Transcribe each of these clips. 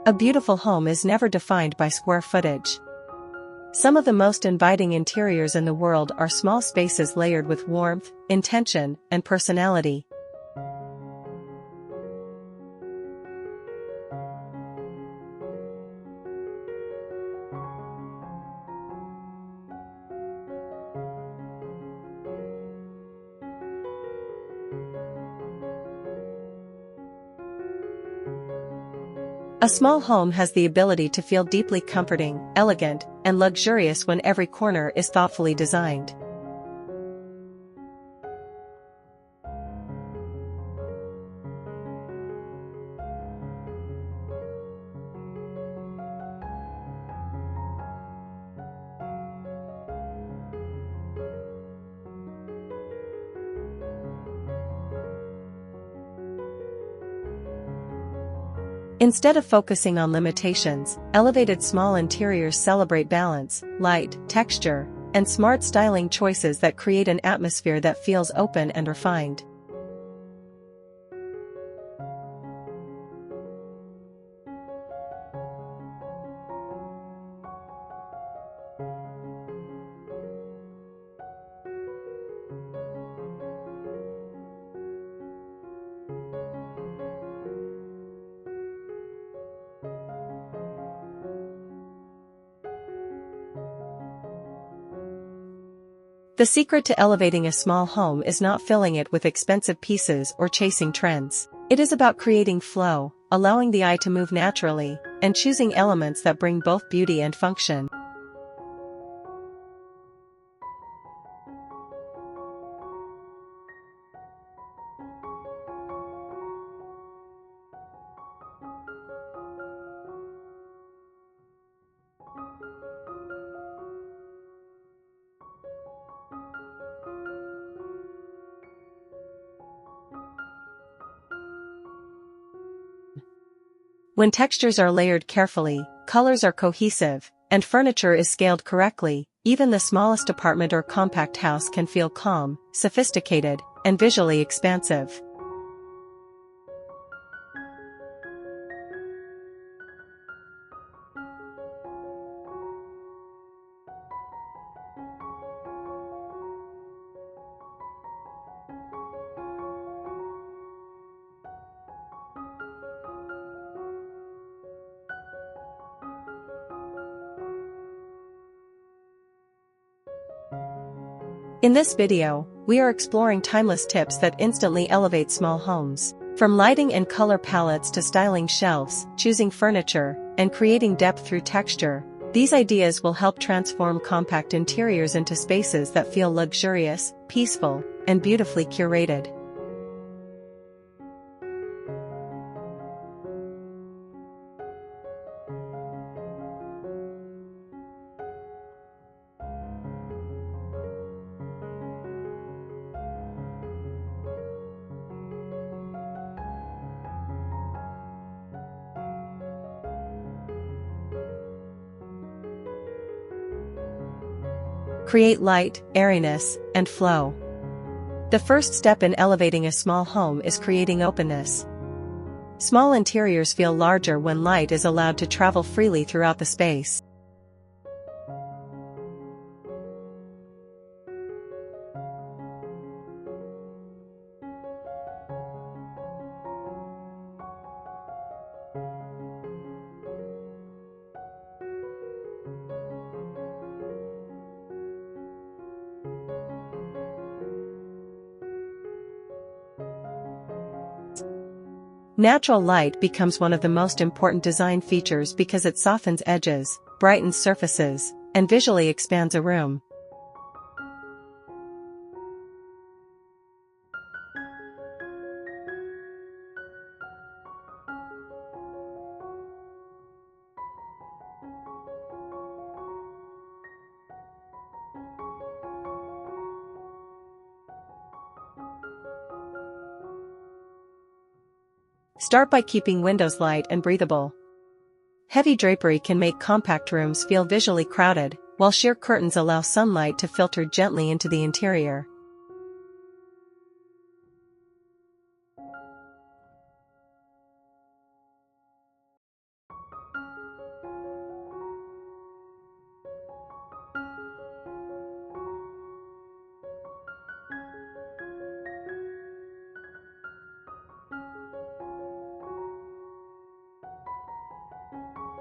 A beautiful home is never defined by square footage. Some of the most inviting interiors in the world are small spaces layered with warmth, intention, and personality. A small home has the ability to feel deeply comforting, elegant, and luxurious when every corner is thoughtfully designed. Instead of focusing on limitations, elevated small interiors celebrate balance, light, texture, and smart styling choices that create an atmosphere that feels open and refined. The secret to elevating a small home is not filling it with expensive pieces or chasing trends. It is about creating flow, allowing the eye to move naturally, and choosing elements that bring both beauty and function. When textures are layered carefully, colors are cohesive, and furniture is scaled correctly, even the smallest apartment or compact house can feel calm, sophisticated, and visually expansive. In this video, we are exploring timeless tips that instantly elevate small homes. From lighting and color palettes to styling shelves, choosing furniture, and creating depth through texture, these ideas will help transform compact interiors into spaces that feel luxurious, peaceful, and beautifully curated. Create light, airiness, and flow. The first step in elevating a small home is creating openness. Small interiors feel larger when light is allowed to travel freely throughout the space. Natural light becomes one of the most important design features because it softens edges, brightens surfaces, and visually expands a room. Start by keeping windows light and breathable. Heavy drapery can make compact rooms feel visually crowded, while sheer curtains allow sunlight to filter gently into the interior.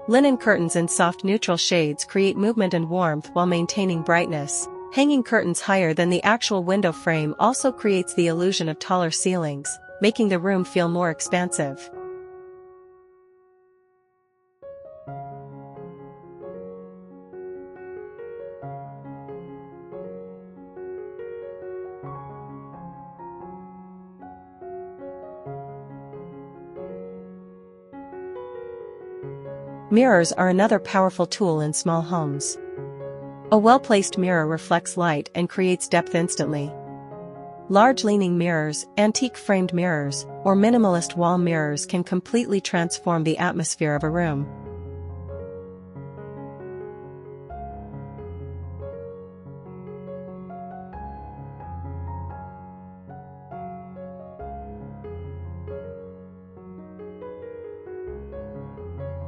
Linen curtains in soft neutral shades create movement and warmth while maintaining brightness. Hanging curtains higher than the actual window frame also creates the illusion of taller ceilings, making the room feel more expansive. Mirrors are another powerful tool in small homes. A well-placed mirror reflects light and creates depth instantly. Large leaning mirrors, antique framed mirrors, or minimalist wall mirrors can completely transform the atmosphere of a room.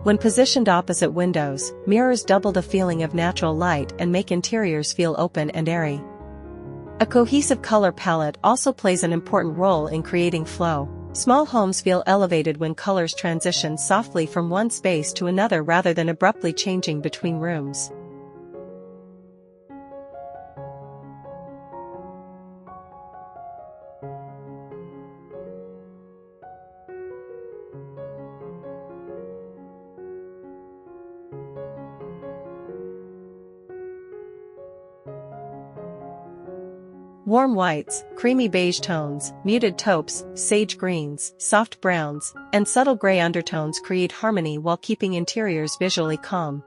When positioned opposite windows, mirrors double the feeling of natural light and make interiors feel open and airy. A cohesive color palette also plays an important role in creating flow. Small homes feel elevated when colors transition softly from one space to another rather than abruptly changing between rooms. Warm whites, creamy beige tones, muted taupes, sage greens, soft browns, and subtle gray undertones create harmony while keeping interiors visually calm.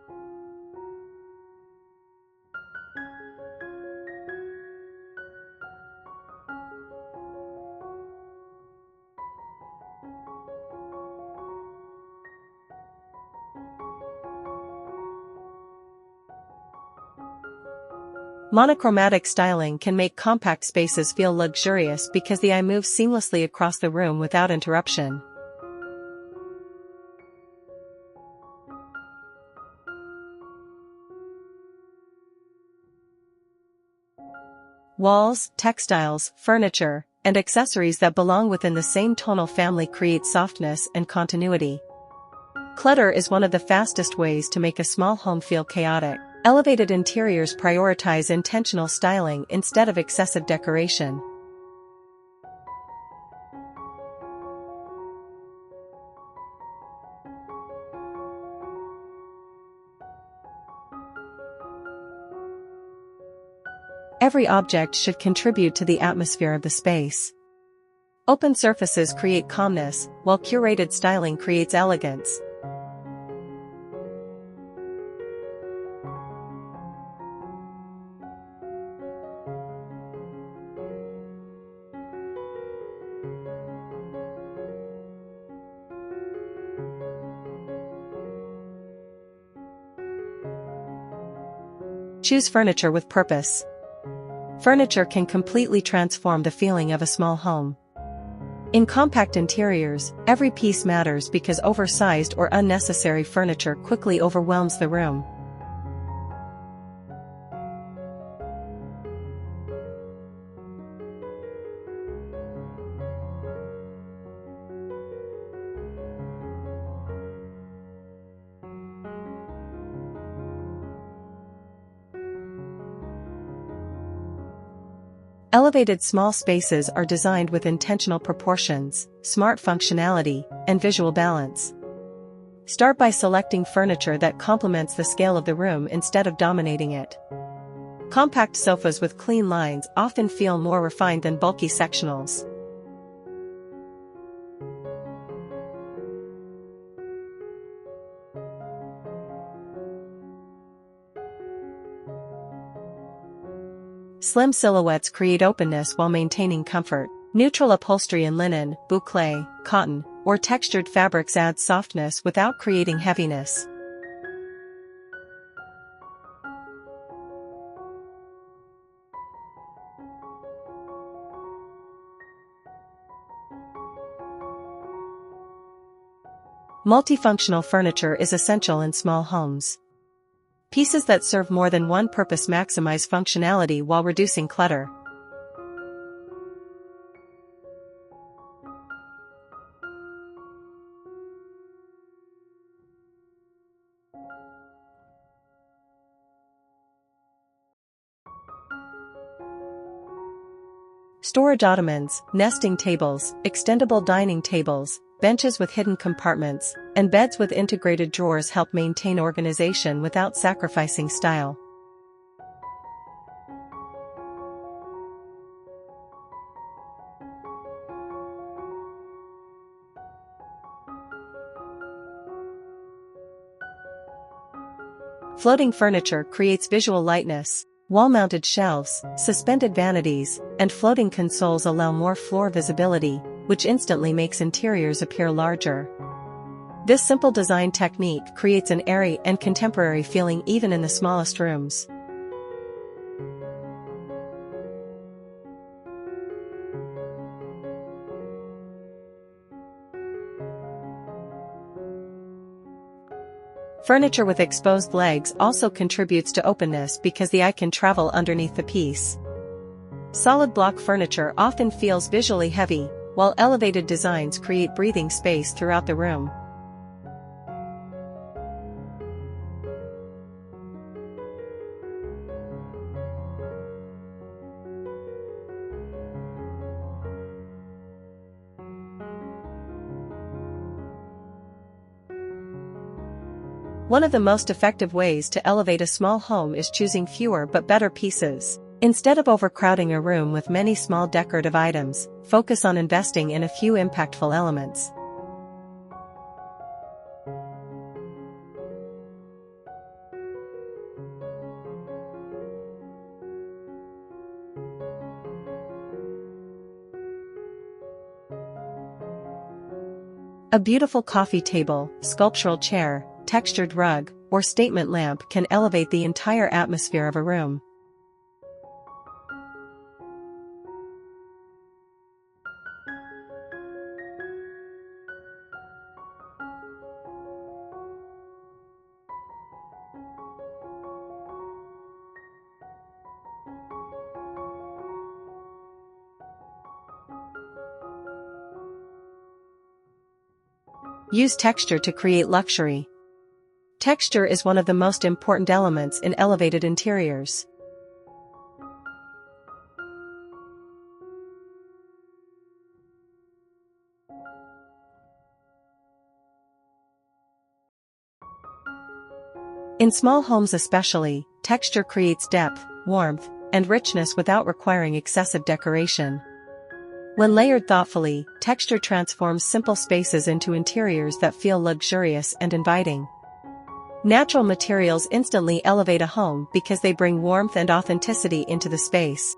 Monochromatic styling can make compact spaces feel luxurious because the eye moves seamlessly across the room without interruption. Walls, textiles, furniture, and accessories that belong within the same tonal family create softness and continuity. Clutter is one of the fastest ways to make a small home feel chaotic. Elevated interiors prioritize intentional styling instead of excessive decoration. Every object should contribute to the atmosphere of the space. Open surfaces create calmness, while curated styling creates elegance. Choose furniture with purpose. Furniture can completely transform the feeling of a small home. In compact interiors, every piece matters because oversized or unnecessary furniture quickly overwhelms the room. Elevated small spaces are designed with intentional proportions, smart functionality, and visual balance. Start by selecting furniture that complements the scale of the room instead of dominating it. Compact sofas with clean lines often feel more refined than bulky sectionals. Slim silhouettes create openness while maintaining comfort. Neutral upholstery in linen, boucle, cotton, or textured fabrics add softness without creating heaviness. Multifunctional furniture is essential in small homes. Pieces that serve more than one purpose maximize functionality while reducing clutter. Storage ottomans, nesting tables, extendable dining tables, benches with hidden compartments, and beds with integrated drawers help maintain organization without sacrificing style. Floating furniture creates visual lightness. Wall-mounted shelves, suspended vanities, and floating consoles allow more floor visibility, which instantly makes interiors appear larger. This simple design technique creates an airy and contemporary feeling even in the smallest rooms. Furniture with exposed legs also contributes to openness because the eye can travel underneath the piece. Solid block furniture often feels visually heavy, while elevated designs create breathing space throughout the room. One of the most effective ways to elevate a small home is choosing fewer but better pieces. Instead of overcrowding a room with many small decorative items, focus on investing in a few impactful elements. A beautiful coffee table, sculptural chair, textured rug, or statement lamp can elevate the entire atmosphere of a room. Use texture to create luxury. Texture is one of the most important elements in elevated interiors. In small homes especially, texture creates depth, warmth, and richness without requiring excessive decoration. When layered thoughtfully, texture transforms simple spaces into interiors that feel luxurious and inviting. Natural materials instantly elevate a home because they bring warmth and authenticity into the space.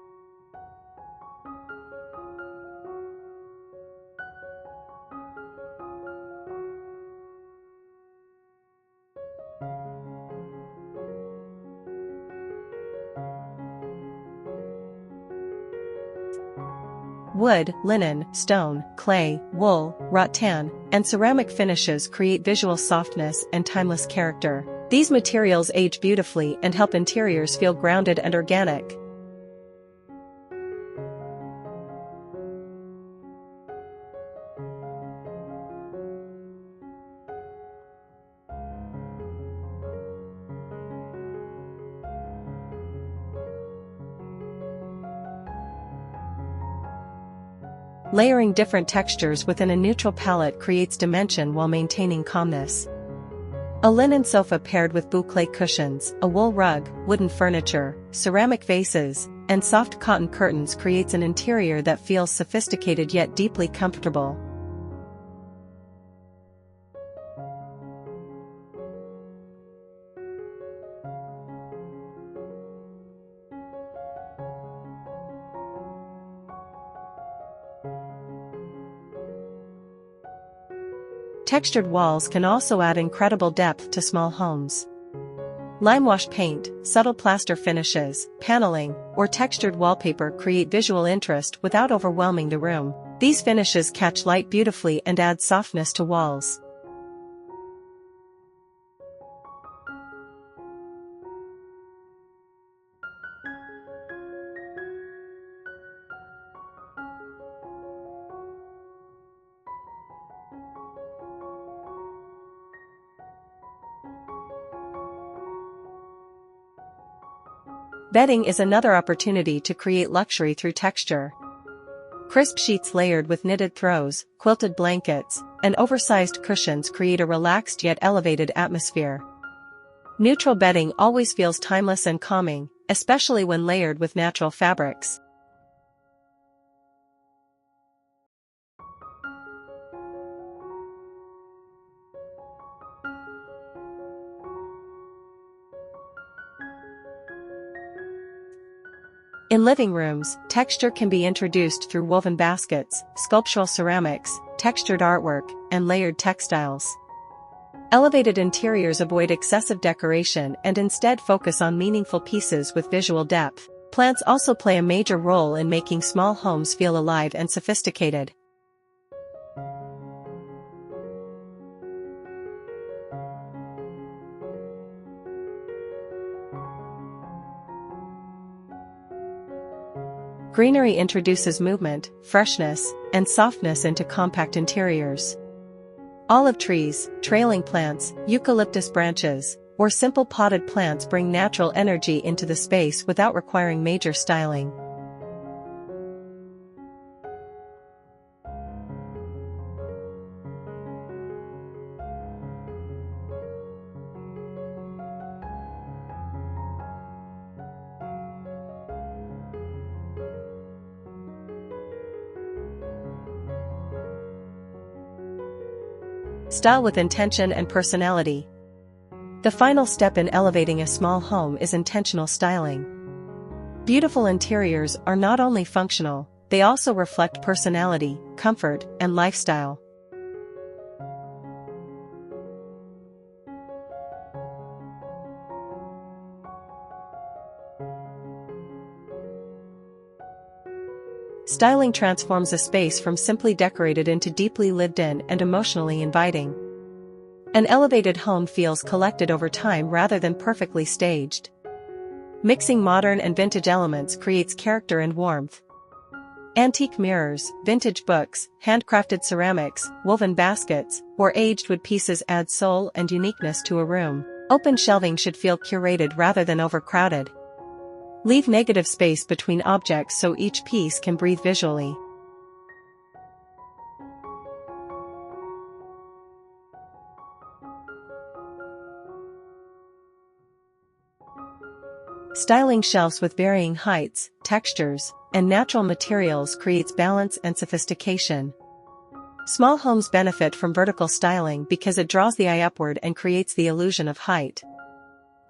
Wood, linen, stone, clay, wool, rattan, and ceramic finishes create visual softness and timeless character. These materials age beautifully and help interiors feel grounded and organic. Layering different textures within a neutral palette creates dimension while maintaining calmness. A linen sofa paired with boucle cushions, a wool rug, wooden furniture, ceramic vases, and soft cotton curtains creates an interior that feels sophisticated yet deeply comfortable. Textured walls can also add incredible depth to small homes. Limewash paint, subtle plaster finishes, paneling, or textured wallpaper create visual interest without overwhelming the room. These finishes catch light beautifully and add softness to walls. Bedding is another opportunity to create luxury through texture. Crisp sheets layered with knitted throws, quilted blankets, and oversized cushions create a relaxed yet elevated atmosphere. Neutral bedding always feels timeless and calming, especially when layered with natural fabrics. In living rooms, texture can be introduced through woven baskets, sculptural ceramics, textured artwork, and layered textiles. Elevated interiors avoid excessive decoration and instead focus on meaningful pieces with visual depth. Plants also play a major role in making small homes feel alive and sophisticated. Greenery introduces movement, freshness, and softness into compact interiors. Olive trees, trailing plants, eucalyptus branches, or simple potted plants bring natural energy into the space without requiring major styling. Style with intention and personality. The final step in elevating a small home is intentional styling. Beautiful interiors are not only functional, they also reflect personality, comfort, and lifestyle. Styling transforms a space from simply decorated into deeply lived in and emotionally inviting. An elevated home feels collected over time rather than perfectly staged. Mixing modern and vintage elements creates character and warmth. Antique mirrors, vintage books, handcrafted ceramics, woven baskets, or aged wood pieces add soul and uniqueness to a room. Open shelving should feel curated rather than overcrowded. Leave negative space between objects so each piece can breathe visually. Styling shelves with varying heights, textures, and natural materials creates balance and sophistication. Small homes benefit from vertical styling because it draws the eye upward and creates the illusion of height.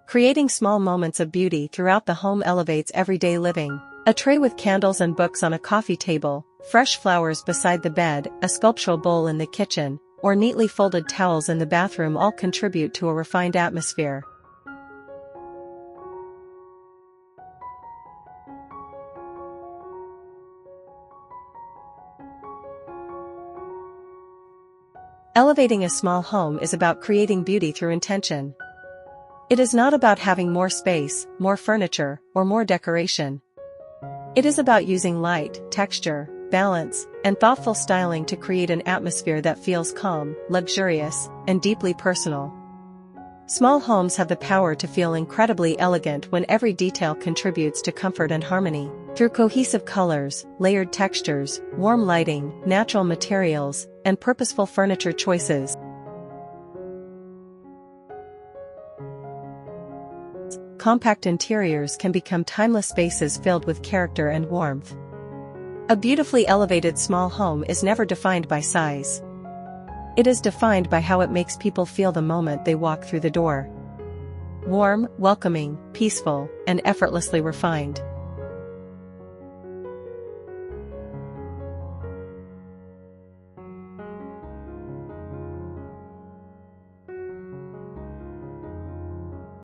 Creating small moments of beauty throughout the home elevates everyday living. A tray with candles and books on a coffee table, fresh flowers beside the bed, a sculptural bowl in the kitchen, or neatly folded towels in the bathroom all contribute to a refined atmosphere. Elevating a small home is about creating beauty through intention. It is not about having more space, more furniture, or more decoration. It is about using light, texture, balance, and thoughtful styling to create an atmosphere that feels calm, luxurious, and deeply personal. Small homes have the power to feel incredibly elegant when every detail contributes to comfort and harmony. Through cohesive colors, layered textures, warm lighting, natural materials, and purposeful furniture choices, compact interiors can become timeless spaces filled with character and warmth. A beautifully elevated small home is never defined by size. It is defined by how it makes people feel the moment they walk through the door. Warm, welcoming, peaceful, and effortlessly refined.